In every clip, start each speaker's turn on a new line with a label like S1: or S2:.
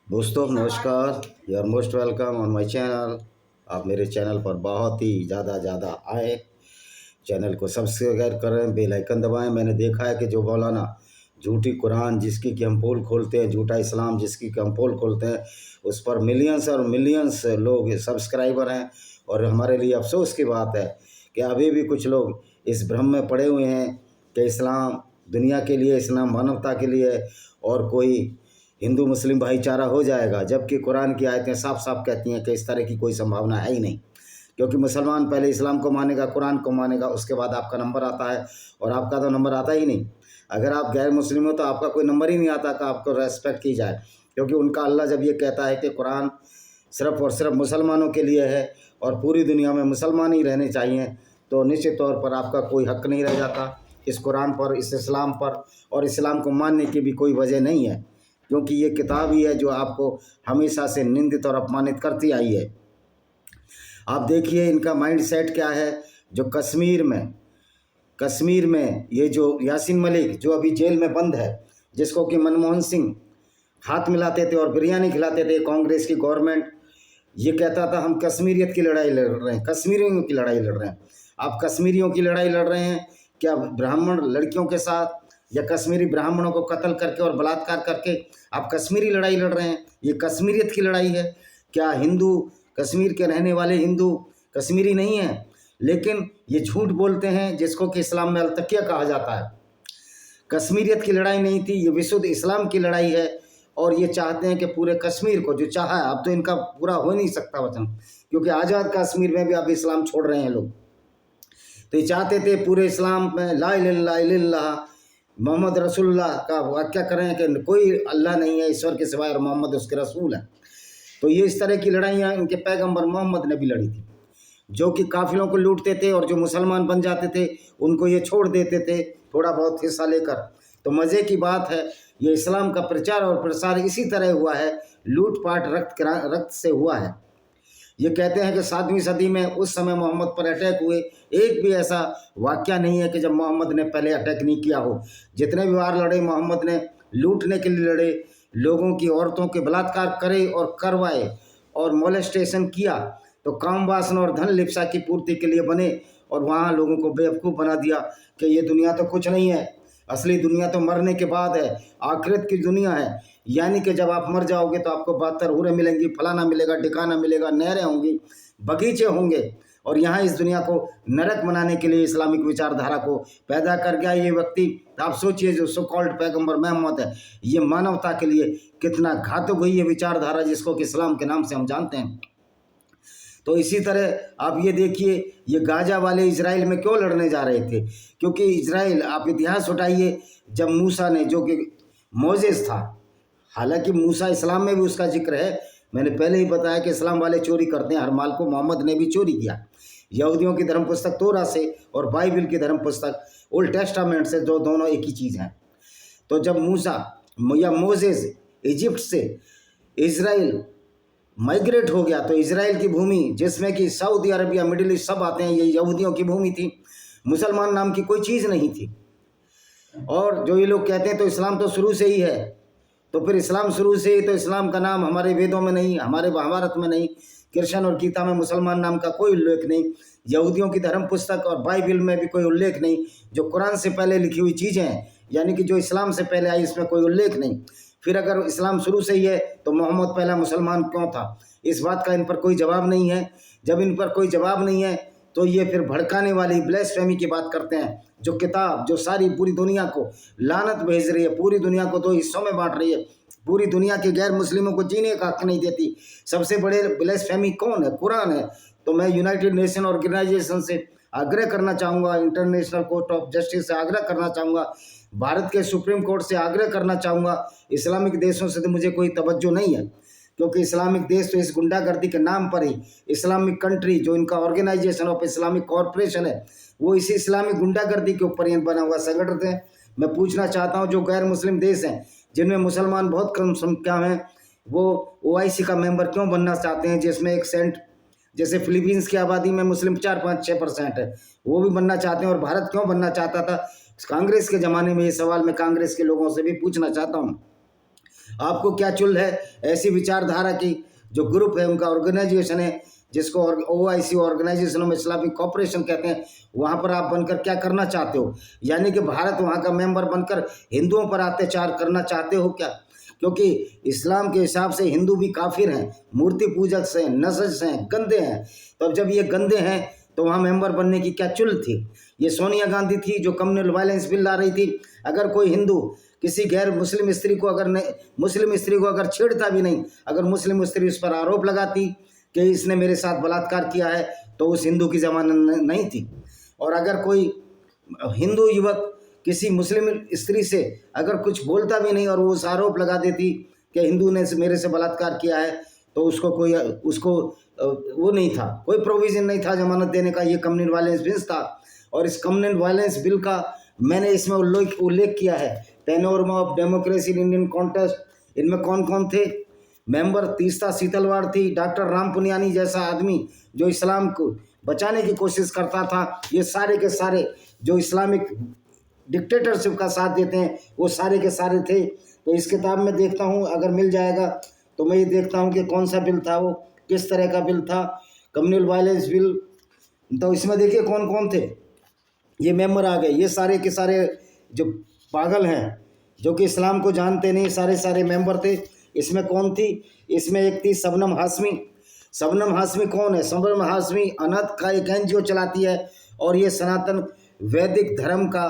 S1: दोस्तों नमस्कार। You are most welcome on my channel. आप मेरे चैनल पर बहुत ही ज़्यादा आए। चैनल को सब्सक्राइब करें, बेल आइकन दबाएं। मैंने देखा है कि जो मौलाना झूठी कुरान जिसकी कि हम पोल खोलते हैं, झूठा इस्लाम जिसकी कि हम पोल खोलते हैं, उस पर मिलियंस और मिलियंस लोग सब्सक्राइबर हैं। और हमारे लिए अफसोस की बात है कि अभी भी कुछ लोग इस भ्रम में पड़े हुए हैं कि इस्लाम दुनिया के लिए, इस्लाम मानवता के लिए है और कोई हिंदू मुस्लिम भाईचारा हो जाएगा, जबकि कुरान की आयतें साफ साफ कहती हैं कि इस तरह की कोई संभावना है ही नहीं। क्योंकि मुसलमान पहले इस्लाम को मानेगा, कुरान को मानेगा, उसके बाद आपका नंबर आता है, और आपका तो नंबर आता ही नहीं। अगर आप गैर मुस्लिम हो तो आपका कोई नंबर ही नहीं आता कि आपको रेस्पेक्ट की जाए। क्योंकि उनका अल्लाह जब ये कहता है कि कुरान सिर्फ और सिर्फ मुसलमानों के लिए है और पूरी दुनिया में मुसलमान ही रहने चाहिए, तो निश्चित तौर पर आपका कोई हक नहीं रह जाता इस कुरान पर, इस इस्लाम पर। और इस्लाम को मानने की भी कोई वजह नहीं है, क्योंकि ये किताब ही है जो आपको हमेशा से निंदित और अपमानित करती आई है। आप देखिए इनका माइंड सेट क्या है। जो कश्मीर में ये जो यासीन मलिक जो अभी जेल में बंद है, जिसको कि मनमोहन सिंह हाथ मिलाते थे और बिरयानी खिलाते थे, कांग्रेस की गवर्नमेंट ये कहता था हम कश्मीरियत की लड़ाई लड़ रहे हैं, कश्मीरियों की लड़ाई लड़ रहे हैं। आप कश्मीरियों की लड़ाई लड़ रहे हैं क्या ब्राह्मण लड़कियों के साथ, या कश्मीरी ब्राह्मणों को कत्ल करके और बलात्कार करके आप कश्मीरी लड़ाई लड़ रहे हैं? ये कश्मीरियत की लड़ाई है क्या? हिंदू, कश्मीर के रहने वाले हिंदू कश्मीरी नहीं हैं, लेकिन ये झूठ बोलते हैं, जिसको कि इस्लाम में अलतकिया कहा जाता है। कश्मीरियत की लड़ाई नहीं थी, ये विशुद्ध इस्लाम की लड़ाई है। और ये चाहते हैं कि पूरे कश्मीर को, जो चाहा है, अब तो इनका पूरा हो नहीं सकता वचन, क्योंकि आज़ाद कश्मीर में भी अब इस्लाम छोड़ रहे हैं लोग। तो ये चाहते थे पूरे इस्लाम में ला इलाहा इल्लल्लाह मोहम्मद रसूलुल्लाह का वाक्य करें कि कोई अल्लाह नहीं है ईश्वर के सिवाय और मोहम्मद उसके रसूल हैं। तो ये इस तरह की लड़ाइयाँ इनके पैगंबर मोहम्मद ने भी लड़ी थी, जो कि काफिलों को लूटते थे और जो मुसलमान बन जाते थे उनको ये छोड़ देते थे थोड़ा बहुत हिस्सा लेकर। तो मज़े की बात है, ये इस्लाम का प्रचार और प्रसार इसी तरह हुआ है, लूटपाट रक्त से हुआ है। ये कहते हैं कि 7वीं सदी में उस समय मोहम्मद पर अटैक हुए, एक भी ऐसा वाक़या नहीं है कि जब मोहम्मद ने पहले अटैक नहीं किया हो। जितने भी वार लड़े मोहम्मद ने लूटने के लिए लड़े, लोगों की औरतों के बलात्कार करे और करवाए और मोलेस्टेशन किया, तो काम वासना और धन लिप्सा की पूर्ति के लिए बने और वहाँ लोगों को बेवकूफ़ बना दिया कि ये दुनिया तो कुछ नहीं है, असली दुनिया तो मरने के बाद है, आखिरत की दुनिया है। यानी कि जब आप मर जाओगे तो आपको 72 हूरें मिलेंगी, फलाना मिलेगा, ठिकाना मिलेगा, नहरें होंगी, बगीचे होंगे। और यहाँ इस दुनिया को नरक बनाने के लिए इस्लामिक विचारधारा को पैदा कर गया ये व्यक्ति। तो आप सोचिए जो सो कॉल्ड पैगम्बर मोहम्मद है, ये मानवता के लिए कितना घातक हुई ये विचारधारा, जिसको कि इस्लाम के नाम से हम जानते हैं। तो इसी तरह आप ये देखिए, ये गाजा वाले इजराइल में क्यों लड़ने जा रहे थे? क्योंकि इजराइल, आप इतिहास उठाइए, जब मूसा ने, जो कि मोजेस था, हालांकि मूसा इस्लाम में भी उसका जिक्र है, मैंने पहले ही बताया कि इस्लाम वाले चोरी करते हैं हर माल को, मोहम्मद ने भी चोरी किया यहूदियों की धर्म पुस्तक तोरा से और बाइबिल की धर्म पुस्तक ओल्ड टेस्टामेंट से, जो दोनों एक ही चीज़ हैं। तो जब मूसा या मोजेस इजिप्ट से इजराइल माइग्रेट हो गया, तो इजराइल की भूमि, जिसमें कि सऊदी अरबिया, मिडिल ईस्ट सब आते हैं, ये यहूदियों की भूमि थी, मुसलमान नाम की कोई चीज़ नहीं थी। और जो ये लोग कहते हैं तो इस्लाम तो शुरू से ही है, तो फिर इस्लाम शुरू से ही, तो इस्लाम का नाम हमारे वेदों में नहीं, हमारे महाभारत में नहीं, कृष्ण और गीता में मुसलमान नाम का कोई उल्लेख नहीं, यहूदियों की धर्म पुस्तक और बाइबिल में भी कोई उल्लेख नहीं। जो कुरान से पहले लिखी हुई चीज़ें हैं, यानी कि जो इस्लाम से पहले आई, इसमें कोई उल्लेख नहीं। फिर अगर इस्लाम शुरू से ही है तो मोहम्मद पहला मुसलमान क्यों था? इस बात का इन पर कोई जवाब नहीं है। जब इन पर कोई जवाब नहीं है तो ये फिर भड़काने वाली ब्लेसफेमी की बात करते हैं। जो किताब, जो सारी पूरी दुनिया को लानत भेज रही है, पूरी दुनिया को 2 हिस्सों में बांट रही है, पूरी दुनिया के गैर मुस्लिमों को जीने का हक नहीं देती, सबसे बड़े ब्लेसफेमी कौन है? कुरान है। तो मैं यूनाइटेड नेशन ऑर्गेनाइजेशन से आग्रह करना चाहूँगा, इंटरनेशनल कोर्ट ऑफ जस्टिस से आग्रह करना चाहूँगा, भारत के सुप्रीम कोर्ट से आग्रह करना चाहूँगा। इस्लामिक देशों से तो मुझे कोई तवज्जो नहीं है, क्योंकि इस्लामिक देश तो इस गुंडागर्दी के नाम पर ही, इस्लामिक कंट्री जो इनका ऑर्गेनाइजेशन ऑफ इस्लामिक कॉरपोरेशन है, वो इसी इस्लामिक गुंडागर्दी के ऊपर बना हुआ संगठन है। मैं पूछना चाहता हूँ, जो गैर मुस्लिम देश हैं जिनमें मुसलमान बहुत कम संख्या में, वो OIC का मेंबर क्यों बनना चाहते हैं, जिसमें एक सेंट, जैसे फिलीपींस की आबादी में मुस्लिम 4-5-6% है, वो भी बनना चाहते हैं? और भारत क्यों बनना चाहता था कांग्रेस के ज़माने में? ये सवाल मैं कांग्रेस के लोगों से भी पूछना चाहता हूँ। आपको क्या चुल है ऐसी विचारधारा की जो ग्रुप है, उनका ऑर्गेनाइजेशन है, जिसको OIC organisation of Islamic cooperation कहते हैं, वहाँ पर आप बनकर क्या करना चाहते हो? यानी कि भारत वहाँ का मेंबर बनकर हिंदुओं पर अत्याचार करना चाहते हो क्या? क्योंकि इस्लाम के हिसाब से हिंदू भी काफिर हैं, मूर्ति पूजक हैं, नजस हैं, गंदे हैं। तो अब जब ये गंदे हैं तो वहाँ मेंबर बनने की क्या चुल थी? ये सोनिया गांधी थी जो कम्युनल वायलेंस बिल ला रही थी। अगर कोई हिंदू किसी गैर मुस्लिम स्त्री को मुस्लिम स्त्री को अगर छेड़ता भी नहीं, अगर मुस्लिम स्त्री उस पर आरोप लगाती कि इसने मेरे साथ बलात्कार किया है, तो उस हिंदू की जमानत नहीं थी। और अगर कोई हिंदू युवक किसी मुस्लिम स्त्री से अगर कुछ बोलता भी नहीं और वो उस आरोप लगा देती कि हिंदू ने मेरे से बलात्कार किया है, तो उसको वो नहीं था, कोई प्रोविज़न नहीं था जमानत देने का। ये कम्युनल वायलेंस बिल था। और इस कम्युनल वायलेंस बिल का मैंने इसमें उल्लेख किया है। Panorama of democracy in Indian contest, इनमें कौन कौन थे मेंबर? तीस्ता सीतलवाड़ थी, डॉक्टर राम पुनियानी जैसा आदमी जो इस्लाम को बचाने की कोशिश करता था। ये सारे के सारे जो इस्लामिक डिक्टेटरशिप का साथ देते हैं, वो सारे के सारे थे। तो इस किताब में देखता हूँ, अगर मिल जाएगा तो मैं ये देखता हूँ कि कौन सा बिल था, वो किस तरह का बिल था, कम्युनल वायलेंस बिल। तो इसमें देखिए कौन कौन थे, ये मेंबर आ गए। ये सारे के सारे जो पागल हैं, जो कि इस्लाम को जानते नहीं, सारे मेंबर थे। इसमें कौन थी? इसमें एक थी शबनम हाशमी। शबनम हाशमी कौन है? शबनम हाशमी अनाथ का एक NGO चलाती है, और ये सनातन वैदिक धर्म का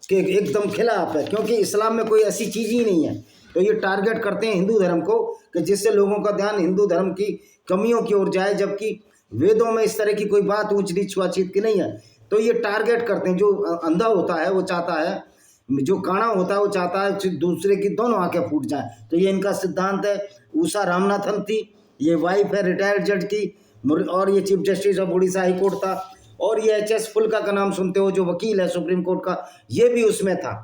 S1: के एकदम खिलाफ है, क्योंकि इस्लाम में कोई ऐसी चीज़ ही नहीं है। तो ये टारगेट करते हैं हिंदू धर्म को कि जिससे लोगों का ध्यान हिंदू धर्म की कमियों की ओर जाए, जबकि वेदों में इस तरह की कोई बात ऊंच नीच छुआछूत की नहीं है। तो ये टारगेट करते हैं। जो अंधा होता है वो चाहता है, जो काना होता है वो चाहता है दूसरे की दोनों आंखें फूट जाएं। तो ये इनका सिद्धांत है। उषा रामनाथन थी, ये वाइफ है रिटायर्ड जज की, और ये chief justice of Orissa high court था। और ये HS फुल्का का नाम सुनते हो, जो वकील है सुप्रीम कोर्ट का, ये भी उसमें था।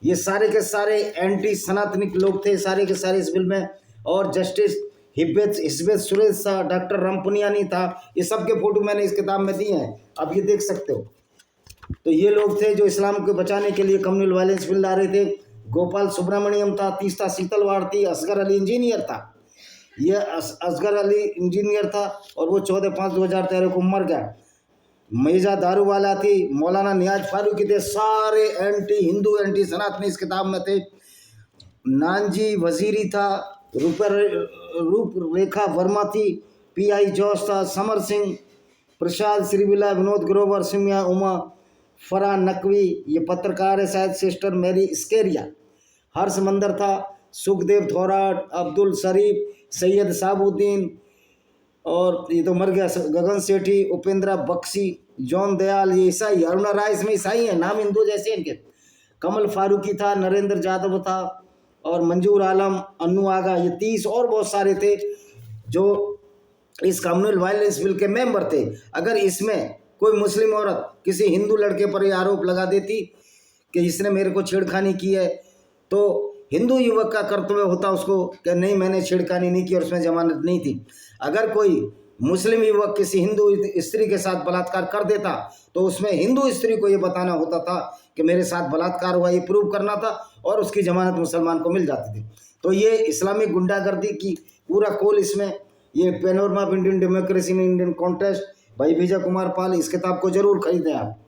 S1: ये सारे के सारे एंटी सनातनिक लोग थे, सारे के सारे इस बिल में। और जस्टिस हिस्बेत सुरेश था, डॉक्टर रामपुनियानी था, ये सब के फोटो मैंने इस किताब में दिए हैं, आप ये देख सकते हो। तो ये लोग थे जो इस्लाम को बचाने के लिए कम्युनल वायलेंस बिल ला रहे थे। गोपाल सुब्रमण्यम था, तीस्ता सीतलवाड़ थी, असगर अली इंजीनियर था। ये असगर अली इंजीनियर था और वो 14/5/2013 को मर गया। मिर्जा दारूवाला थी, मौलाना नियाज फारूकी थे, सारे एंटी हिंदू एंटी सनातनी इस किताब में थे। नानजी वजीरी था, रूपरेखा वर्मा थी, PI जोश था, समर सिंह, प्रसाद श्रीविला, विनोद ग्रोवर, सिमिया उमा, फरहान नकवी, ये पत्रकार है शायद, सिस्टर मैरी स्केरिया, हर्ष मंदर था, सुखदेव थोराट, अब्दुल शरीफ, सैयद साबुद्दीन, और ये तो मर गया, गगन सेठी, उपेंद्रा बख्शी, जॉन दयाल, ये ईसाई, अरुणा राय इसमें ईसाई है, नाम हिंदू जैसे इनके। कमल फारूकी था, नरेंद्र यादव था, और मंजूर आलम, अन्नू आगा, ये 30 और बहुत सारे थे जो इस कम्युनल वायलेंस बिल के मेंबर थे। अगर इसमें कोई मुस्लिम औरत किसी हिंदू लड़के पर यह आरोप लगा देती कि इसने मेरे को छेड़खानी की है, तो हिंदू युवक का कर्तव्य होता उसको कि नहीं, मैंने छेड़खानी नहीं की और उसमें जमानत नहीं थी। अगर कोई मुस्लिम युवक किसी हिंदू स्त्री के साथ बलात्कार कर देता, तो उसमें हिंदू स्त्री को ये बताना होता था कि मेरे साथ बलात्कार हुआ, ये प्रूव करना था, और उसकी जमानत मुसलमान को मिल जाती थी। तो ये इस्लामिक गुंडागर्दी की पूरा कोल इसमें। ये panorama of Indian democracy in Indian contest, भाई विजय कुमार पाल, इस किताब को जरूर खरीदें आप।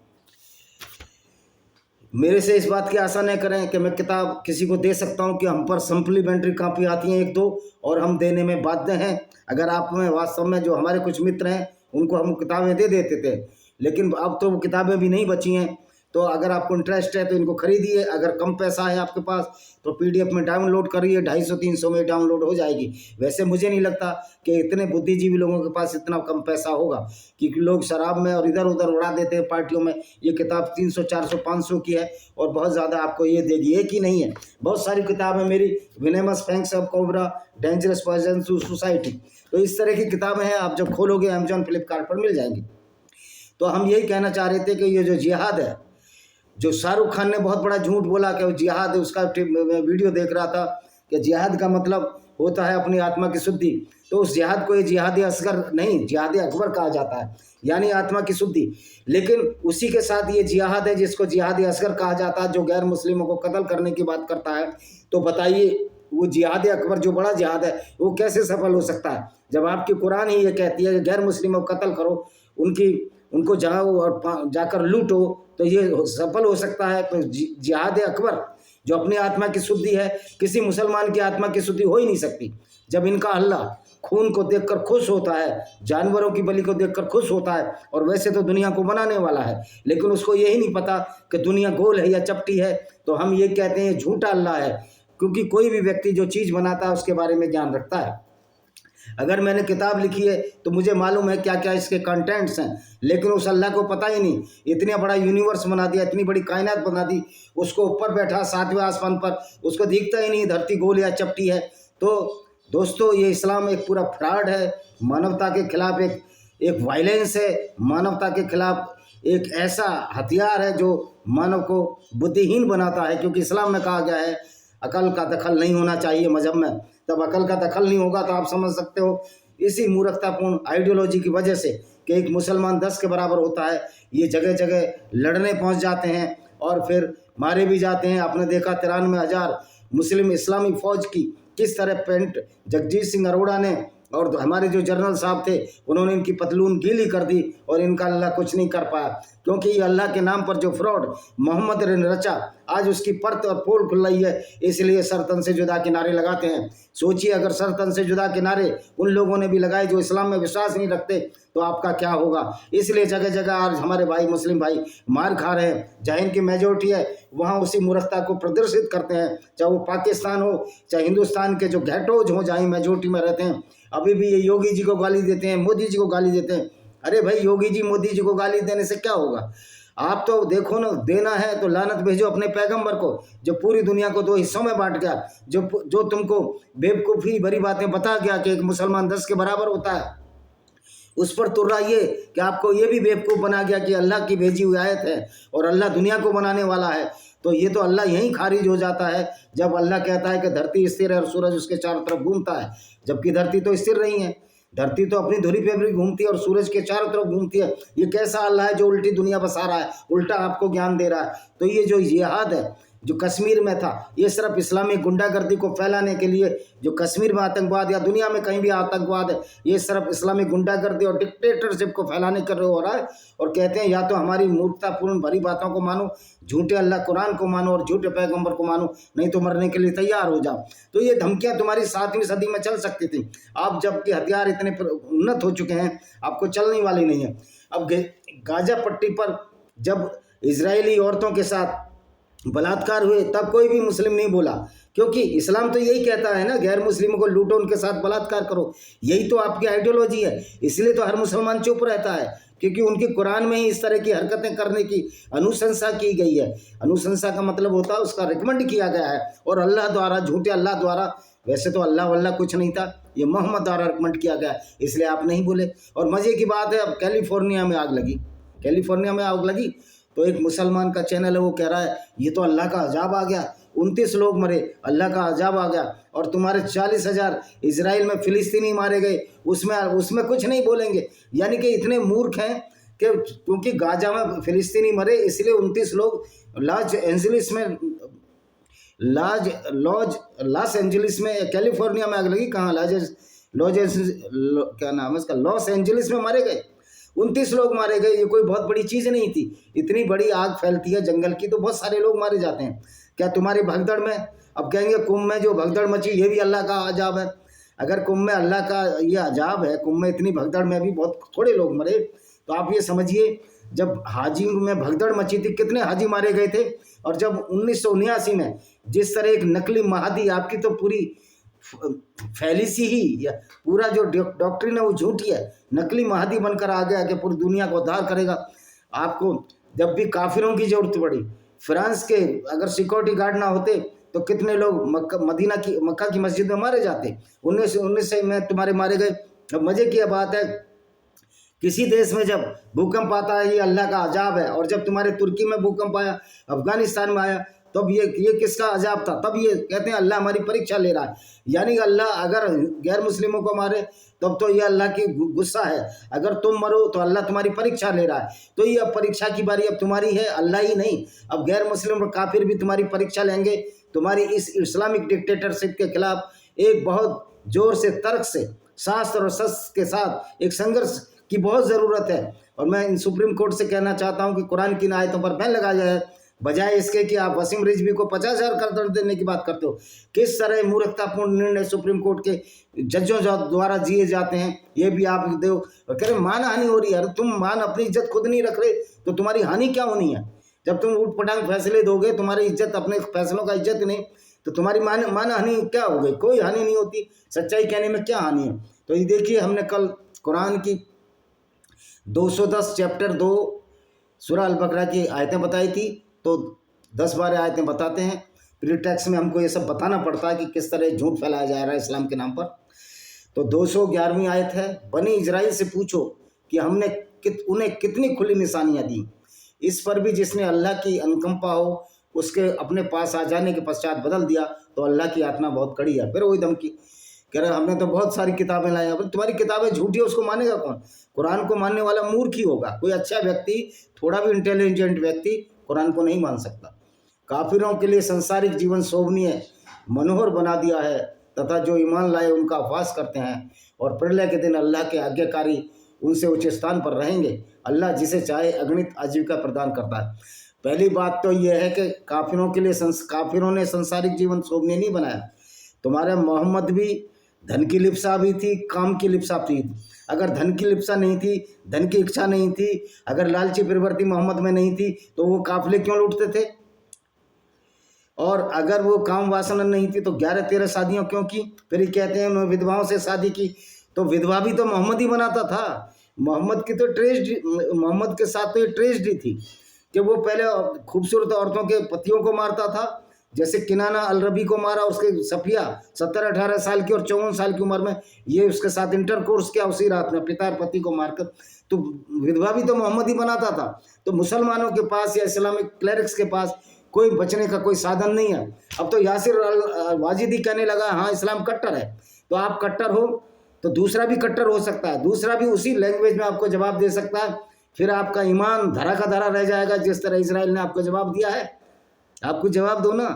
S1: मेरे से इस बात की आशा न करें कि मैं किताब किसी को दे सकता हूं, कि हम पर सप्लीमेंट्री कापी आती हैं 1-2 और हम देने में बाध्य हैं। अगर आप में वास्तव में जो हमारे कुछ मित्र हैं उनको हम किताबें दे देते थे, लेकिन अब तो वो किताबें भी नहीं बची हैं। तो अगर आपको इंटरेस्ट है तो इनको खरीदिए। अगर कम पैसा है आपके पास तो PDF में डाउनलोड करिए, 250-300 में डाउनलोड हो जाएगी। वैसे मुझे नहीं लगता कि इतने बुद्धिजीवी लोगों के पास इतना कम पैसा होगा, क्योंकि लोग शराब में और इधर उधर उड़ा देते हैं पार्टियों में। ये किताब 300, 400, 500 की है और बहुत ज़्यादा आपको ये देगी। एक ही नहीं है, बहुत सारी किताबें मेरी, venomous fangs of cobra, dangerous poison to society. तो इस तरह की किताबें हैं, आप जब खोलोगे अमेजॉन फ्लिपकार्ट पर मिल जाएंगी। तो हम यही कहना चाह रहे थे कि ये जो जिहाद है, जो शाहरुख खान ने बहुत बड़ा झूठ बोला कि वो जिहाद है, उसका वीडियो देख रहा था कि जिहाद का मतलब होता है अपनी आत्मा की शुद्धि। तो उस जिहाद को ये जिहाद असगर नहीं, जिहाद अकबर कहा जाता है, यानी आत्मा की शुद्धि। लेकिन उसी के साथ ये जिहाद है जिसको जिहाद असगर कहा जाता है, जो गैर मुस्लिमों को कत्ल करने की बात करता है। तो बताइए वो जिहाद अकबर जो बड़ा जिहाद है वो कैसे सफल हो सकता है, जब आपकी कुरान ही ये कहती है कि गैर मुस्लिमों को कत्ल करो, उनको जाओ और जाकर लूटो, तो ये सफल हो सकता है। तो जिहाद अकबर जो अपनी आत्मा की शुद्धि है, किसी मुसलमान की आत्मा की शुद्धि हो ही नहीं सकती। जब इनका अल्लाह खून को देखकर खुश होता है, जानवरों की बलि को देखकर खुश होता है, और वैसे तो दुनिया को बनाने वाला है, लेकिन उसको यही नहीं पता कि दुनिया गोल है या चपटी है, तो हम ये कहते हैं झूठा अल्लाह है, क्योंकि कोई भी व्यक्ति जो चीज़ बनाता है उसके बारे में ज्ञान रखता है। अगर मैंने किताब लिखी है तो मुझे मालूम है क्या क्या इसके कंटेंट्स हैं, लेकिन उस अल्लाह को पता ही नहीं। इतना बड़ा यूनिवर्स बना दिया, इतनी बड़ी कायनात बना दी, उसको ऊपर बैठा 7वें आसमान पर, उसको दिखता ही नहीं धरती गोल या चपटी है। तो दोस्तों, ये इस्लाम एक पूरा फ्रॉड है, मानवता के खिलाफ एक वायलेंस है, मानवता के खिलाफ एक ऐसा हथियार है जो मानव को बुद्धिहीन बनाता है। क्योंकि इस्लाम में कहा गया है अकल का दखल नहीं होना चाहिए मजहब में। तब अकल का दखल नहीं होगा तो आप समझ सकते हो इसी मूर्खतापूर्ण आइडियोलॉजी की वजह से कि एक मुसलमान 10 के बराबर होता है, ये जगह जगह लड़ने पहुंच जाते हैं और फिर मारे भी जाते हैं। आपने देखा 93,000 मुस्लिम इस्लामी फौज की किस तरह पेंट जगजीत सिंह अरोड़ा ने और हमारे जो जनरल साहब थे उन्होंने इनकी पतलून गीली कर दी, और इनका अल्लाह कुछ नहीं कर पाया। क्योंकि ये अल्लाह के नाम पर जो फ्रॉड मोहम्मद ने रचा, आज उसकी परत और पोल खुल रही है, इसलिए सर तन से जुदा के नारे लगाते हैं। सोचिए अगर सर तन से जुदा के नारे उन लोगों ने भी लगाए जो इस्लाम में विश्वास नहीं रखते, तो आपका क्या होगा। इसलिए जगह जगह आज हमारे भाई मुस्लिम भाई मार खा रहे हैं। जहाँ इनकी मेजोरिटी है वहाँ उसी मूर्खता को प्रदर्शित करते हैं, चाहे वो पाकिस्तान हो चाहे हिंदुस्तान के जो घेटोज हों जहाँ मेजोरिटी में रहते हैं, अभी भी ये योगी जी को गाली देते हैं, मोदी जी को गाली देते हैं। अरे भाई, योगी जी मोदी जी को गाली देने से क्या होगा। आप तो देखो ना, देना है तो लानत भेजो अपने पैगंबर को जो पूरी दुनिया को 2 हिस्सों में बांट गया, जो तुमको बेवकूफ़ी भरी बातें बता गया कि एक मुसलमान 10 के बराबर होता है। उस पर तुर्राइए कि आपको ये भी बेवकूफ़ बना गया कि अल्लाह की भेजी हुई आयत है और अल्लाह दुनिया को बनाने वाला है। तो ये तो अल्लाह यहीं खारिज हो जाता है जब अल्लाह कहता है कि धरती स्थिर है और सूरज उसके चारों तरफ घूमता है, जबकि धरती तो स्थिर नहीं है। धरती तो अपनी धुरी पे भी घूमती है और सूरज के चारों तरफ घूमती है। ये कैसा अल्लाह है जो उल्टी दुनिया बसा रहा है, उल्टा आपको ज्ञान दे रहा है। तो ये जो जिहाद है जो कश्मीर में था, ये सिर्फ इस्लामी गुंडागर्दी को फैलाने के लिए, जो कश्मीर में आतंकवाद या दुनिया में कहीं भी आतंकवाद है, ये सिर्फ इस्लामी गुंडागर्दी और डिक्टेटरशिप को फैलाने कर हो रहा है। और कहते हैं या तो हमारी मूर्खतापूर्ण भरी बातों को मानो, झूठे अल्लाह कुरान को मानो और झूठे पैगंबर को मानो, नहीं तो मरने के लिए तैयार हो जाओ। तो ये धमकियाँ तुम्हारी 7वीं सदी में चल सकती थी। आप जबकि हथियार इतने उन्नत हो चुके हैं, आपको चलने वाली नहीं है। अब गाजा पट्टी पर जब इजरायली औरतों के साथ बलात्कार हुए तब कोई भी मुस्लिम नहीं बोला, क्योंकि इस्लाम तो यही कहता है ना, गैर मुस्लिमों को लूटो, उनके साथ बलात्कार करो। यही तो आपकी आइडियोलॉजी है। इसलिए तो हर मुसलमान चुप रहता है, क्योंकि उनकी कुरान में ही इस तरह की हरकतें करने की अनुशंसा की गई है। अनुशंसा का मतलब होता है उसका रिकमेंड किया गया है, और अल्लाह द्वारा, झूठे अल्लाह द्वारा, वैसे तो अल्लाह वल्लाह कुछ नहीं था, ये मोहम्मद द्वारा रिकमेंड किया गया, इसलिए आप नहीं बोले। और मज़े की बात है, अब कैलिफोर्निया में आग लगी, तो एक मुसलमान का चैनल है, वो कह रहा है ये तो अल्लाह का अजाब आ गया, 29 लोग मरे, अल्लाह का अजाब आ गया। और तुम्हारे 40,000 इजराइल में फिलिस्तीनी मारे गए, उसमें कुछ नहीं बोलेंगे। यानी कि इतने मूर्ख हैं कि क्योंकि गाजा में फिलिस्तीनी मरे इसलिए 29 लोग लॉस एंजलिस में, कैलिफोर्निया में आग लगी, कहाँ क्या नाम है इसका, लॉस एंजलिस में मारे गए, 29 लोग मारे गए। ये कोई बहुत बड़ी चीज़ नहीं थी। इतनी बड़ी आग फैलती है जंगल की तो बहुत सारे लोग मारे जाते हैं। क्या तुम्हारी भगदड़ में, अब कहेंगे कुंभ में जो भगदड़ मची ये भी अल्लाह का अजाब है। अगर कुंभ में अल्लाह का ये अजाब है, कुंभ में इतनी भगदड़ में भी बहुत थोड़े लोग मरे, तो आप ये समझिए जब हाजी में भगदड़ मची थी कितने हाजी मारे गए थे। और जब 1979 में जिस तरह एक नकली महादी, आपकी तो पूरी फैलिसी ही या पूरा जो डॉक्ट्रिन है वो झूठी है, नकली महादी बनकर आ गया कि पूरी दुनिया को उद्धार करेगा। आपको जब भी काफिरों की जरूरत पड़ी, फ्रांस के अगर सिक्योरिटी गार्ड ना होते तो कितने लोग मक्का की मस्जिद में मारे जाते, 19 में तुम्हारे मारे गए। अब मजे की बात है, किसी देश में जब भूकंप आता है ये अल्लाह का अजाब है, और जब तुम्हारे तुर्की में भूकंप आया, अफगानिस्तान में आया, तब ये किसका अजाब था। तब ये कहते हैं अल्लाह हमारी परीक्षा ले रहा है। यानी कि अल्लाह अगर गैर मुस्लिमों को मारे तब तो ये अल्लाह की गुस्सा है, अगर तुम मरो तो अल्लाह तुम्हारी परीक्षा ले रहा है। तो ये अब परीक्षा की बारी अब तुम्हारी है, अल्लाह ही नहीं। अब गैर मुस्लिम और काफिर भी तुम्हारी परीक्षा लेंगे, तुम्हारी इस इस्लामिक डिक्टेटरशिप के खिलाफ एक बहुत जोर से तर्क से, शास्त्र और शस्त्र के साथ एक संघर्ष की बहुत ज़रूरत है। और मैं इन सुप्रीम कोर्ट से कहना चाहता हूं कि कुरान की आयतों पर बैन लगाया जाए, बजाय इसके कि आप वसीम रिजवी को 50,000 कर देने की बात करते हो। किस तरह मूर्खतापूर्ण निर्णय सुप्रीम कोर्ट के जजों द्वारा दिए जाते हैं, ये भी आप दो। कह रहे मान हानि हो रही है। अरे तुम मान अपनी इज्जत खुद नहीं रख रहे तो तुम्हारी हानि क्या होनी है? जब तुम ऊट पटांग फैसले दोगे, तुम्हारी इज्जत, अपने फैसलों का इज्जत नहीं, तो तुम्हारी मान हानि क्या हो गई? कोई हानि नहीं होती। सच्चाई कहने में क्या हानि है? तो ये देखिए, हमने कल कुरान की 210 चैप्टर 2 सूरह अल बकरा की आयतें बताई थी, तो 10-12 आयतें बताते हैं। प्री टेक्स्ट में हमको ये सब बताना पड़ता है कि किस तरह झूठ फैलाया जा रहा है इस्लाम के नाम पर। तो 211वीं आयत है, बनी इजराइल से पूछो कि हमने उन्हें कितनी खुली निशानियां दी, इस पर भी जिसने अल्लाह की अनुकंपा हो उसके अपने पास आ जाने के पश्चात बदल दिया तो अल्लाह की यातना बहुत कड़ी है। फिर वही धमकी, कह रहे हमने तो बहुत सारी किताबें लाई। अब तुम्हारी किताबें झूठी है, उसको मानेगा कौन? कुरान को मानने वाला मूर्ख ही होगा। कोई अच्छा व्यक्ति, थोड़ा भी इंटेलिजेंट व्यक्ति कुरान को नहीं मान सकता। काफिरों के लिए संसारिक जीवन शोभनीय मनोहर बना दिया है, तथा जो ईमान लाए उनका उपवास करते हैं और प्रलय के दिन अल्लाह के आज्ञाकारी उनसे उच्च स्थान पर रहेंगे। अल्लाह जिसे चाहे अगणित आजीविका प्रदान करता है। पहली बात तो यह है कि काफिरों ने संसारिक जीवन शोभनीय नहीं बनाया। तुम्हारे मोहम्मद भी धन की लिप्सा भी थी, काम की लिप्सा थी। अगर धन की लिप्सा नहीं थी, धन की इच्छा नहीं थी, अगर लालची प्रवृत्ति मोहम्मद में नहीं थी, तो वो काफिले क्यों लूटते थे? और अगर वो काम वासना नहीं थी तो 11-13 शादियां क्यों की? फिर ये कहते हैं उन्होंने विधवाओं से शादी की, तो विधवा भी तो मोहम्मद ही बनाता था। मोहम्मद की तो मोहम्मद के साथ तो ये ट्रेजेडी थी कि वो पहले खूबसूरत औरतों के पतियों को मारता था, जैसे किनाना अल रबी को मारा, उसके सफिया 17-18 साल की और 54 साल की उम्र में ये उसके साथ इंटरकोर्स किया उसी रात में, पिता और पति को मारकर। तो विधवा भी तो मोहम्मद ही बनाता था। तो मुसलमानों के पास या इस्लामिक क्लरिक्स के पास कोई बचने का कोई साधन नहीं है। अब तो यासिर वाजिदी कहने लगा हाँ इस्लाम कट्टर है। तो आप कट्टर हो तो दूसरा भी कट्टर हो सकता है, दूसरा भी उसी लैंग्वेज में आपको जवाब दे सकता है। फिर आपका ईमान धरा का धरा रह जाएगा, जिस तरह इजराइल ने आपको जवाब दिया है। आपको जवाब दो ना।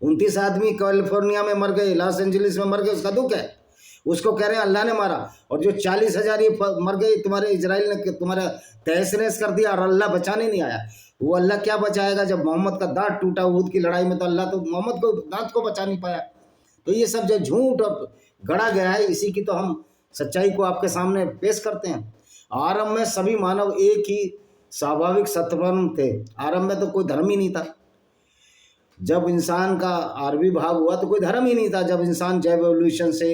S1: 29 आदमी कैलिफोर्निया में मर गए, लॉस एंजलिस में मर गए, उसका दुख है। उसको कह रहे हैं अल्लाह ने मारा। और जो 40,000 ये मर गए, तुम्हारे इजराइल ने तुम्हारा तहस नहस कर दिया और अल्लाह बचाने नहीं आया। वो अल्लाह क्या बचाएगा जब मोहम्मद का दांत टूटा उहद की लड़ाई में? तो अल्लाह तो मोहम्मद को दांत को बचा नहीं पाया। तो ये सब जो झूठ और गढ़ा गया है, इसी की तो हम सच्चाई को आपके सामने पेश करते हैं। आरंभ में सभी मानव एक ही स्वाभाविक सत्वरम थे। आरंभ में तो कोई धर्म ही नहीं था। जब इंसान का आविर्भाव हुआ तो कोई धर्म ही नहीं था। जब इंसान जैव एवोल्यूशन से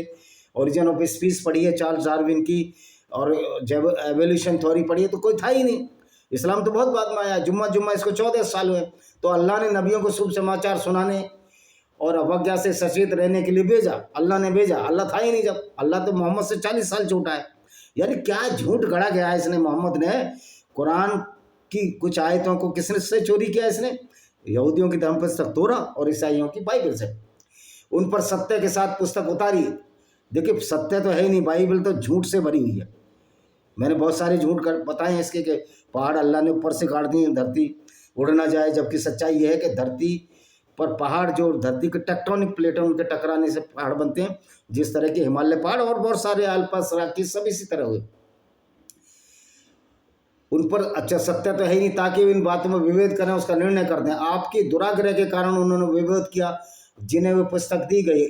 S1: ओरिजिन ऑफ स्पीसीज पढ़ी है चार्ल्स डार्विन की, और जैव एवोल्यूशन थ्योरी पढ़ी है, तो कोई था ही नहीं। इस्लाम तो बहुत बाद में आया। जुम्मा इसको 14 साल हुए। तो अल्लाह ने नबियों को शुभ समाचार सुनाने और अवज्ञा से सचेत रहने के लिए भेजा। अल्लाह ने भेजा, अल्लाह था ही नहीं जब। अल्लाह तो मोहम्मद से 40 साल छोटा है। यानी क्या झूठ गढ़ा गया है इसने। मोहम्मद ने कुरान की कुछ आयतों को किसने चोरी किया? इसने यहूदियों की धर्म पुस्तक तोरा और ईसाइयों की बाइबल से उन पर सत्य के साथ पुस्तक उतारी। देखिए सत्य तो है ही नहीं, बाइबल तो झूठ से भरी हुई है। मैंने बहुत सारे झूठ बताए हैं इसके, कि पहाड़ अल्लाह ने ऊपर से काट दिए, धरती उड़ ना जाए। जबकि सच्चाई यह है कि धरती पर पहाड़, जो धरती के टेक्टोनिक प्लेट हैं उनके टकराने से पहाड़ बनते हैं, जिस तरह के हिमालय पहाड़ और बहुत सारे अल्पस राकी सब इसी तरह हुए। उन पर अच्छा सत्य तो है ही नहीं, ताकि इन बातों में विभेद करें, उसका निर्णय कर दें। आपकी दुराग्रह के कारण उन्होंने विभेद किया, जिन्हें वो पुस्तक दी गई।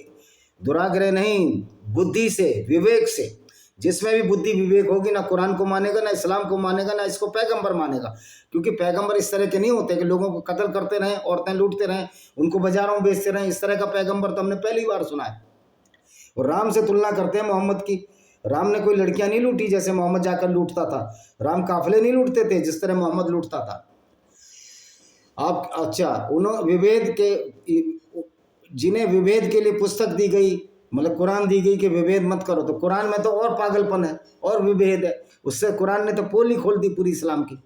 S1: दुराग्रह नहीं, बुद्धि से, विवेक से। जिसमें भी बुद्धि विवेक होगी, ना कुरान को मानेगा, ना इस्लाम को मानेगा, ना इसको पैगंबर मानेगा। क्योंकि पैगंबर इस तरह के नहीं होते कि लोगों को कत्ल करते रहें, औरतें लूटते रहें, उनको बाजारों में बेचते रहें। इस तरह का पैगंबर तो हमने पहली बार सुना है। और राम से तुलना करते हैं मोहम्मद की। राम ने कोई लड़कियां नहीं लूटी जैसे मोहम्मद जाकर लूटता था। राम काफिले नहीं लूटते थे जिस तरह मोहम्मद लूटता था। आप अच्छा, उन्होंने विभेद के, जिन्हें विभेद के लिए पुस्तक दी गई, मतलब कुरान दी गई कि विभेद मत करो, तो कुरान में तो और पागलपन है और विभेद है। उससे कुरान ने तो पोल ही खोल दी पूरी इस्लाम की।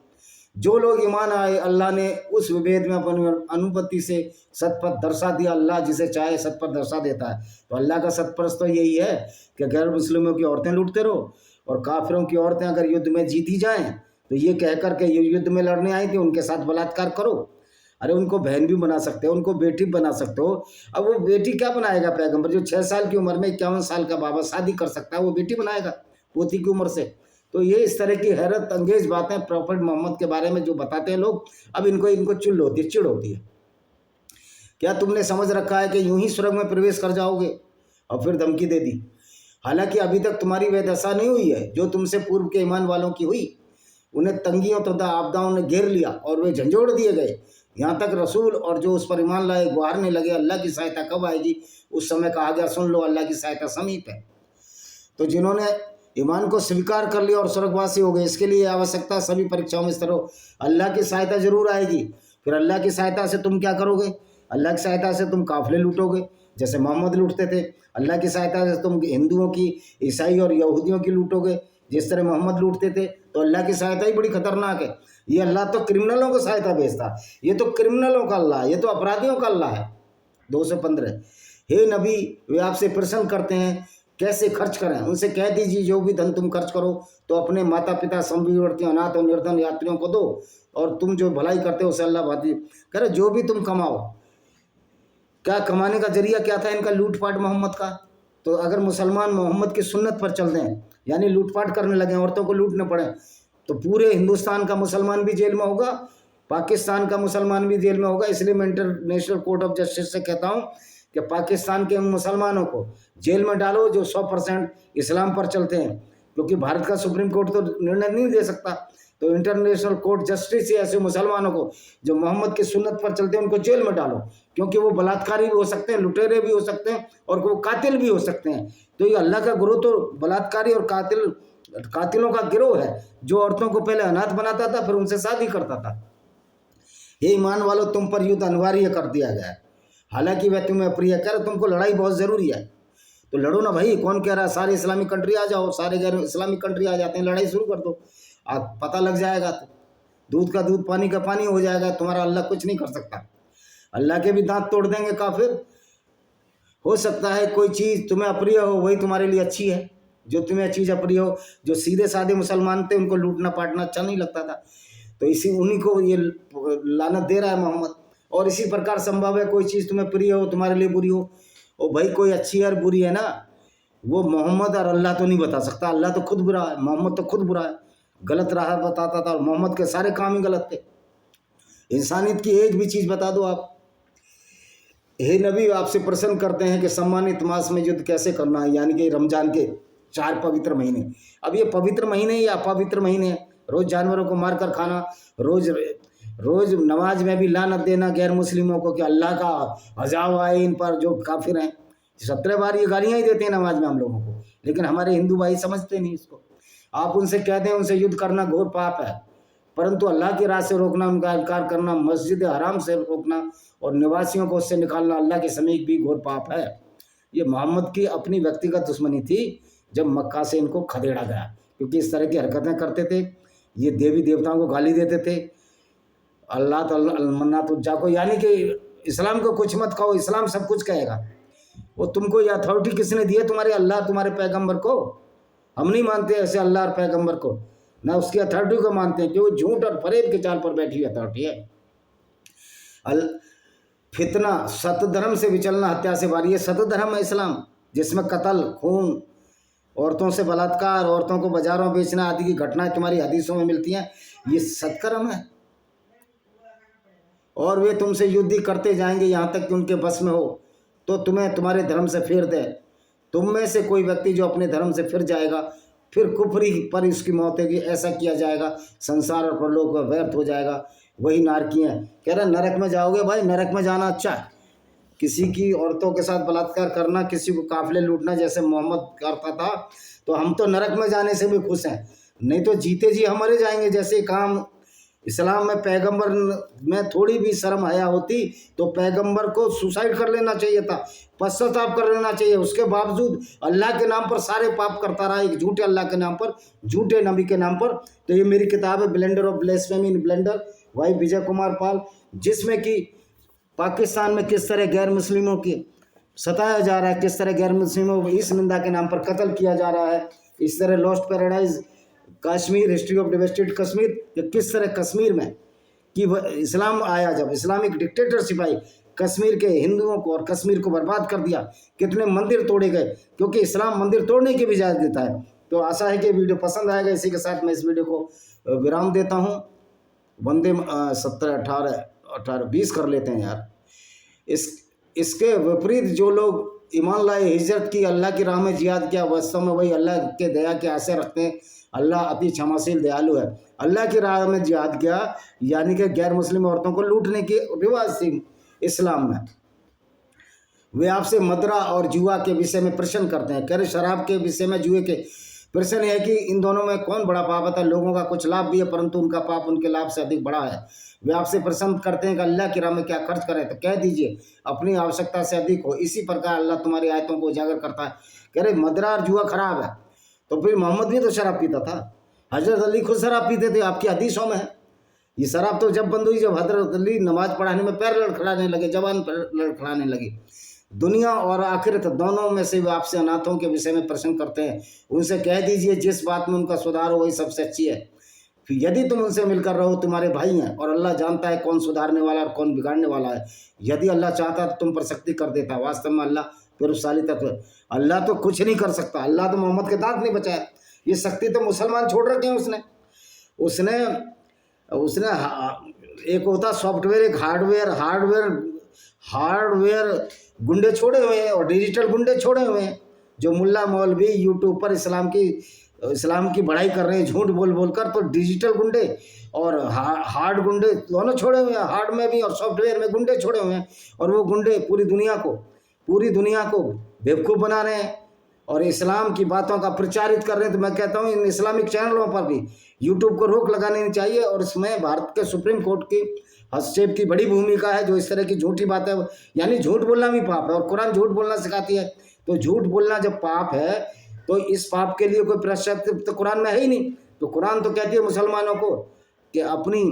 S1: जो लोग ईमान आए, अल्लाह ने उस विभेद में अपनी अनुपत्ति से सतपथ दर्शा दिया। अल्लाह जिसे चाहे सतपथ दर्शा देता है। तो अल्लाह का सतपथ तो यही है कि गैर मुस्लिमों की औरतें लूटते रहो, और काफिरों की औरतें अगर युद्ध में जीती जाएं तो ये कहकर के युद्ध में लड़ने आई थी उनके साथ बलात्कार करो। अरे उनको बहन भी बना सकते हो, उनको बेटी बना सकते हो। अब वो बेटी क्या बनाएगा पैगंबर? जो 6 साल की उम्र में 51 साल का बाबा शादी कर सकता है, वो बेटी बनाएगा पोती की उम्र से? तो ये इस तरह की हैरत अंगेज बातें प्रॉफेट मोहम्मद के बारे में जो बताते हैं लोग, अब इनको चिढ़ होती है। क्या तुमने समझ रखा है कि यूं ही स्वर्ग में प्रवेश कर जाओगे? और फिर धमकी दे दी। हालांकि अभी तक तुम्हारी वह दशा नहीं हुई है जो तुमसे पूर्व के ईमान वालों की हुई। उन्हें तंगियों तथा आपदाओं ने घेर लिया और वे झंझोड़ दिए गए, यहाँ तक रसूल और जो उस पर ईमान लाए गुहारने लगे, अल्लाह की सहायता कब आएगी? उस समय कहा गया, सुन लो, अल्लाह की सहायता समीप है। तो जिन्होंने ईमान को स्वीकार कर लिया और स्वर्गवासी हो गए, इसके लिए आवश्यकता सभी परीक्षाओं में स्थिर हो। अल्लाह की सहायता जरूर आएगी। फिर अल्लाह की सहायता से तुम क्या करोगे? अल्लाह की सहायता से तुम काफिले लूटोगे जैसे मोहम्मद लूटते थे। अल्लाह की सहायता से तुम हिंदुओं की, ईसाई और यहूदियों की लूटोगे जिस तरह मोहम्मद लूटते थे। तो अल्लाह की सहायता ही बड़ी खतरनाक है। ये अल्लाह तो क्रिमिनलों को सहायता भेजता, ये तो क्रिमिनलों का अल्लाह, ये तो अपराधियों का अल्लाह है। 215। हे नबी, वे आपसे प्रश्न करते हैं कैसे खर्च करें। उनसे कह दीजिए, जो भी धन तुम खर्च करो तो अपने माता पिता, समविवर्ती, अनाथ और निर्धन यात्रियों को दो, और तुम जो भलाई करते हो उसे अल्लाह भाती। कह रहे जो भी तुम कमाओ। क्या कमाने का जरिया क्या था इनका? लूटपाट मोहम्मद का। तो अगर मुसलमान मोहम्मद की सुन्नत पर चल दें, यानी लूटपाट करने लगे, औरतों को लूटने पड़े, तो पूरे हिंदुस्तान का मुसलमान भी जेल में होगा, पाकिस्तान का मुसलमान भी जेल में होगा। इसलिए मैं इंटरनेशनल कोर्ट ऑफ जस्टिस से कहता हूँ कि पाकिस्तान के उन मुसलमानों को जेल में डालो जो 100% इस्लाम पर चलते हैं, क्योंकि भारत का सुप्रीम कोर्ट तो निर्णय नहीं दे सकता। तो इंटरनेशनल कोर्ट जस्टिस से ऐसे मुसलमानों को जो मोहम्मद की सुन्नत पर चलते हैं उनको जेल में डालो, क्योंकि वो बलात्कारी भी हो सकते हैं, लुटेरे भी हो सकते हैं, और वो कातिल भी हो सकते हैं। तो ये अल्लाह का गुरु तो बलात्कारी और कातिलों का गिरोह है, जो औरतों को पहले अनाथ बनाता था, फिर उनसे शादी करता था। ये ईमान वालों, तुम पर युद्ध अनिवार्य कर दिया गया है, हालांकि वह तुम्हें अप्रिय। कह रहे तुमको लड़ाई बहुत जरूरी है, तो लड़ो ना भाई। कौन कह रहा है सारे इस्लामिक कंट्री आ जाओ? सारे गैर इस्लामिक कंट्री आ जाते हैं, लड़ाई शुरू कर दो। आप पता लग जाएगा, तो दूध का दूध पानी का पानी हो जाएगा। तुम्हारा अल्लाह कुछ नहीं कर सकता। अल्लाह के भी दांत तोड़ देंगे काफिर। हो सकता है कोई चीज़ तुम्हें अप्रिय हो, वही तुम्हारे लिए अच्छी है। जो तुम्हें चीज़ अप्रिय हो, जो सीधे साधे मुसलमान थे उनको लूटना पाटना अच्छा नहीं लगता था, तो उन्हीं को ये लानत दे रहा है मोहम्मद। और इसी प्रकार संभव है कोई चीज़ तुम्हें प्रिय हो, तुम्हारे लिए बुरी हो। और भाई कोई अच्छी है और बुरी है ना, वो मोहम्मद और अल्लाह तो नहीं बता सकता। अल्लाह तो खुद बुरा है, मोहम्मद तो खुद बुरा है, गलत राह बताता था, और मोहम्मद के सारे काम ही गलत थे। इंसानियत की एक भी चीज़ बता दो आप। हे नबी, आपसे प्रश्न करते हैं कि सम्मानित मास में युद्ध कैसे करना है, यानी कि रमजान के 4 पवित्र महीने। अब ये पवित्र महीने या अपवित्र महीने हैं? रोज जानवरों को मारकर खाना, रोज नमाज में भी लानत देना गैर मुस्लिमों को कि अल्लाह का अज़ाब आए इन पर जो काफिर हैं। 17 बार ये गालियाँ ही देते हैं नमाज में हम लोगों को, लेकिन हमारे हिंदू भाई समझते नहीं इसको। आप उनसे कहते हैं उनसे युद्ध करना घोर पाप है, परंतु अल्लाह की राह से रोकना, उनका इनकार करना, मस्जिद हराम से रोकना और निवासियों को उससे निकालना अल्लाह के समीप भी घोर पाप है। ये मोहम्मद की अपनी व्यक्तिगत दुश्मनी थी जब मक्का से इनको खदेड़ा गया, क्योंकि इस तरह की हरकतें करते थे। ये देवी देवताओं को गाली देते थे, अल्लाह मन्नात उज्जा को, यानी कि इस्लाम को कुछ मत कहो, इस्लाम सब कुछ कहेगा। वो तुमको ये अथॉरिटी किसने दी है? तुम्हारे अल्लाह, तुम्हारे पैगंबर को। हम नहीं मानते ऐसे अल्लाह और पैगंबर को, ना उसकी अथॉरिटी को मानते हैं, क्योंकि झूठ और फरेब के चाल पर बैठी हुई अथॉरिटी है। फितना, सतधर्म से विचलना, हत्या से बारी। ये सतधर्म है इस्लाम, जिसमें कत्ल, खून, औरतों से बलात्कार, औरतों को बाजारों बेचना आदि की घटनाएं तुम्हारी हदीसों में मिलती हैं। ये सत्कर्म है, और वे तुमसे युद्ध करते जाएंगे यहाँ तक कि उनके बस में हो तो तुम्हें तुम्हारे धर्म से फेर दे। तुम में से कोई व्यक्ति जो अपने धर्म से फिर जाएगा, फिर कुफरी पर इसकी मौत होगी, ऐसा किया जाएगा, संसार और परलोक व्यर्थ हो जाएगा, वही नारकी है। कह रहे नरक में जाओगे। भाई नरक में जाना अच्छा है, किसी की औरतों के साथ बलात्कार करना, किसी को काफिले लूटना जैसे मोहम्मद करता था, तो हम तो नरक में जाने से भी खुश हैं। नहीं तो जीते जी हम मरे जाएंगे। जैसे काम इस्लाम में पैगंबर में थोड़ी भी शर्म हया होती तो पैगंबर को सुसाइड कर लेना चाहिए था, पश्चाताप कर लेना चाहिए। उसके बावजूद अल्लाह के नाम पर सारे पाप करता रहा, एक झूठे अल्लाह के नाम पर, झूठे नबी के नाम पर। तो ये मेरी किताब है ब्लेंडर ऑफ ब्लेस्फेमी इन ब्लेंडर, भाई विजय कुमार पाल, जिसमें कि पाकिस्तान में किस तरह गैर मुस्लिमों की सताया जा रहा है, किस तरह गैर मुस्लिमों को इस निंदा के नाम पर कत्ल किया जा रहा है। इस तरह lost paradise Kashmir, history of devastated Kashmir, किस तरह कश्मीर में कि इस्लाम आया, जब इस्लामिक डिक्टेटरशिप आई, कश्मीर के हिंदुओं को और कश्मीर को बर्बाद कर दिया, कितने मंदिर तोड़े गए, क्योंकि इस्लाम मंदिर तोड़ने की भी इजाज़त देता है। तो आशा है कि वीडियो पसंद आएगा। इसी के साथ मैं इस वीडियो को विराम देता हूँ। वंदे 17 18 18 20 कर लेते हैं यार। इसके विपरीत जो लोग ईमान लाए, हिजरत की, अल्लाह की राह में जिहाद किया, वास्तव में वही अल्लाह के दया के आशा रखते हैं। अल्लाह अति क्षमाशील दयालु है। अल्लाह की राह में जिहाद किया यानी कि गैर मुस्लिम औरतों को लूटने की रिवाज थी इस्लाम में। वे आपसे मदरा और जुआ के विषय में प्रश्न करते हैं, कह रहे शराब के विषय में, जुए के प्रश्न है कि इन दोनों में कौन बड़ा पाप होता है। लोगों का कुछ लाभ भी है, परंतु उनका पाप उनके लाभ से अधिक बड़ा है। वे आपसे प्रश्न करते हैं कि अल्लाह की राह में क्या खर्च करें, तो कह दीजिए अपनी आवश्यकता से अधिक हो। इसी प्रकार अल्लाह तुम्हारी आयतों को उजागर करता है। कह रहे मदरा और जुआ खराब है, तो फिर मोहम्मद भी तो शराब पीता था, हजरत अली खुद शराब पीते थे, आपकी हदीसों में है। ये शराब तो जब बंद हुई जब हजरत अली नमाज पढ़ाने में पैर लड़खड़ाने लगे, जबान लड़खड़ाने लगी। दुनिया और आखिरत दोनों में से वे आपसे अनाथों के विषय में प्रश्न करते हैं। उनसे कह दीजिए जिस बात में उनका सुधार हो वही सबसे अच्छी है। फिर यदि तुम उनसे मिलकर रहो, तुम्हारे भाई हैं और अल्लाह जानता है कौन सुधारने वाला और कौन बिगाड़ने वाला है। यदि अल्लाह चाहता तो तुम पर सख्ती कर देता। वास्तव में अल्लाह प्रभावशाली तत्व है। अल्लाह तो कुछ नहीं कर सकता। अल्लाह तो मोहम्मद के दांत नहीं बचाया। ये शक्ति तो मुसलमान छोड़ रखे हैं उसने उसने एक होता सॉफ्टवेयर, एक हार्डवेयर गुंडे छोड़े हुए हैं और डिजिटल गुंडे छोड़े हुए हैं। जो मुल्ला मौलवी यूट्यूब पर इस्लाम की बढ़ाई कर रहे हैं झूठ बोल कर, तो डिजिटल गुंडे और हार्ड गुंडे दोनों छोड़े हुए हैं। हार्ड में भी और सॉफ्टवेयर में गुंडे छोड़े हुए हैं, और वो गुंडे पूरी दुनिया को बेवकूफ़ बना रहे हैं और इस्लाम की बातों का प्रचारित कर रहे हैं। तो मैं कहता हूँ इन इस्लामिक चैनलों पर भी यूट्यूब को रोक लगानी चाहिए, और इसमें भारत के सुप्रीम कोर्ट की हस्तक्षेप की बड़ी भूमिका है। जो इस तरह की झूठी बातें, यानी झूठ बोलना भी पाप है और कुरान झूठ बोलना सिखाती है। तो झूठ बोलना जब पाप है तो इस पाप के लिए कोई प्रायश्चित तो कुरान में है ही नहीं। तो कुरान तो कहती है मुसलमानों को कि अपनी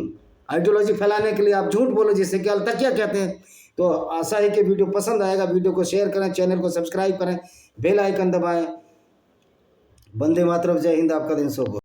S1: आइडियोलॉजी फैलाने के लिए आप झूठ बोलो, जिसे कि अलतकिया कहते हैं। तो आशा है कि वीडियो पसंद आएगा। वीडियो को शेयर करें, चैनल को सब्सक्राइब करें, बेल आइकन दबाएं। वंदे मातरम, जय हिंद। आपका दिन शुभ हो।